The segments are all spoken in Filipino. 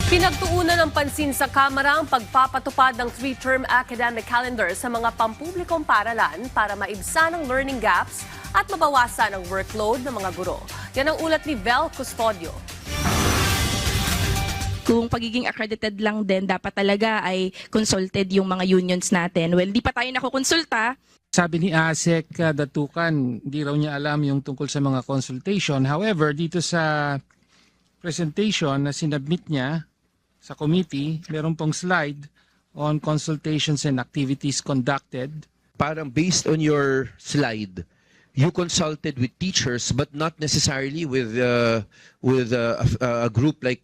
Pinagtuunan ng pansin sa Kamara ang pagpapatupad ng 3-term academic calendar sa mga pampublikong paaralan para maibsan ang learning gaps at mabawasan ang workload ng mga guro. Yan ang ulat ni Vel Custodio. Kung pagiging accredited lang din, dapat talaga ay consulted yung mga unions natin. Well, di pa tayo nakukonsulta. Sabi ni ASEC Datukan, hindi raw niya alam yung tungkol sa mga consultation. However, dito sa presentation na sinubmit niya sa committee, meron pong slide on consultations and activities conducted. Parang based on your slide, you consulted with teachers but not necessarily with a group like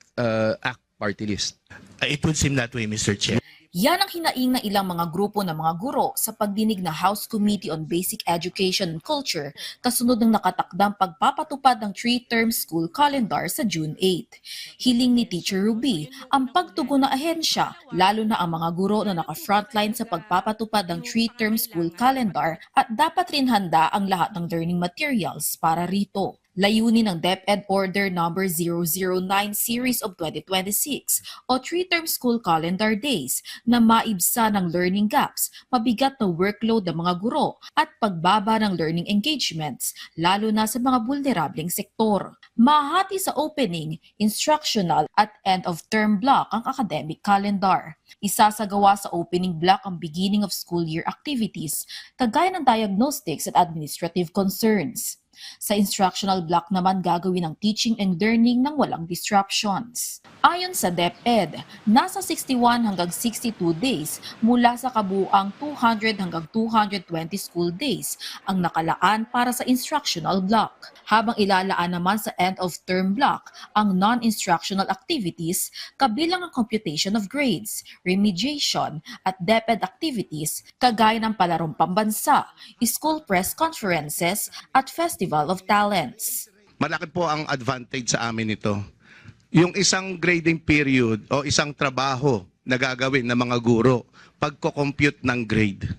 ACT Party List. It would seem that way, Mr. Chair. Yan ang hinaing ng ilang mga grupo ng mga guro sa pagdinig na House Committee on Basic Education and Culture kasunod ng nakatakdang pagpapatupad ng 3-term school calendar sa June 8. Hiling ni Teacher Ruby ang pagtugon ng ahensya, lalo na ang mga guro na naka-frontline sa pagpapatupad ng 3-term school calendar at dapat rin handa ang lahat ng learning materials para rito. Layunin ng DepEd Order No. 009 Series of 2026 o 3-term school calendar days na maibsan ng learning gaps, mabigat na workload ng mga guro at pagbaba ng learning engagements, lalo na sa mga vulnerableng sektor. Mahati sa opening, instructional at end-of-term block ang academic calendar. Isasagawa sa opening block ang beginning of school year activities, kagaya ng diagnostics at administrative concerns. Sa instructional block naman gagawin ang teaching and learning ng walang disruptions. Ayon sa DepEd, nasa 61 hanggang 62 days mula sa kabuuang 200 hanggang 220 school days ang nakalaan para sa instructional block. Habang ilalaan naman sa end-of-term block ang non-instructional activities kabilang ang computation of grades, remediation at DepEd activities kagaya ng palarong pambansa, school press conferences at Festival of Talents. Malaki po ang advantage sa amin ito. Yung isang grading period o isang trabaho na gagawin ng mga guro, pagko-compute ng grade.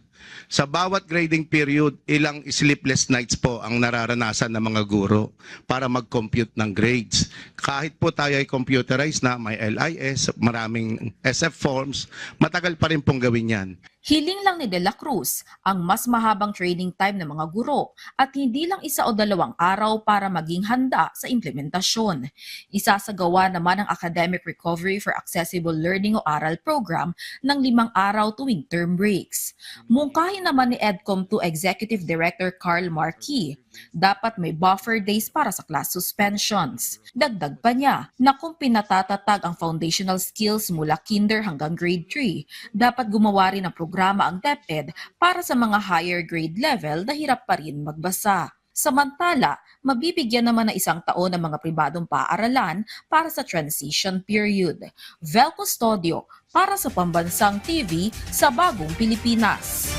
Sa bawat grading period, ilang sleepless nights po ang nararanasan ng mga guro para mag-compute ng grades. Kahit po tayo ay computerized na, may LIS, maraming SF forms, matagal pa rin pong gawin yan. Hiling lang ni De La Cruz ang mas mahabang training time ng mga guro at hindi lang 1 o 2 araw para maging handa sa implementasyon. Isasagawa naman ang Academic Recovery for Accessible Learning o ARAL program ng 5 araw tuwing term breaks. Mungkahin naman ni EDCOM 2 Executive Director Carl Marquis, dapat may buffer days para sa class suspensions. Dagdag pa niya na kung pinatatatag ang foundational skills mula kinder hanggang grade 3, dapat gumawa rin ng programa ang DepEd para sa mga higher grade level na hirap pa rin magbasa. Samantala, mabibigyan naman ng 1 taon ng mga pribadong paaralan para sa transition period. Vel Custodio para sa Pambansang TV sa Bagong Pilipinas.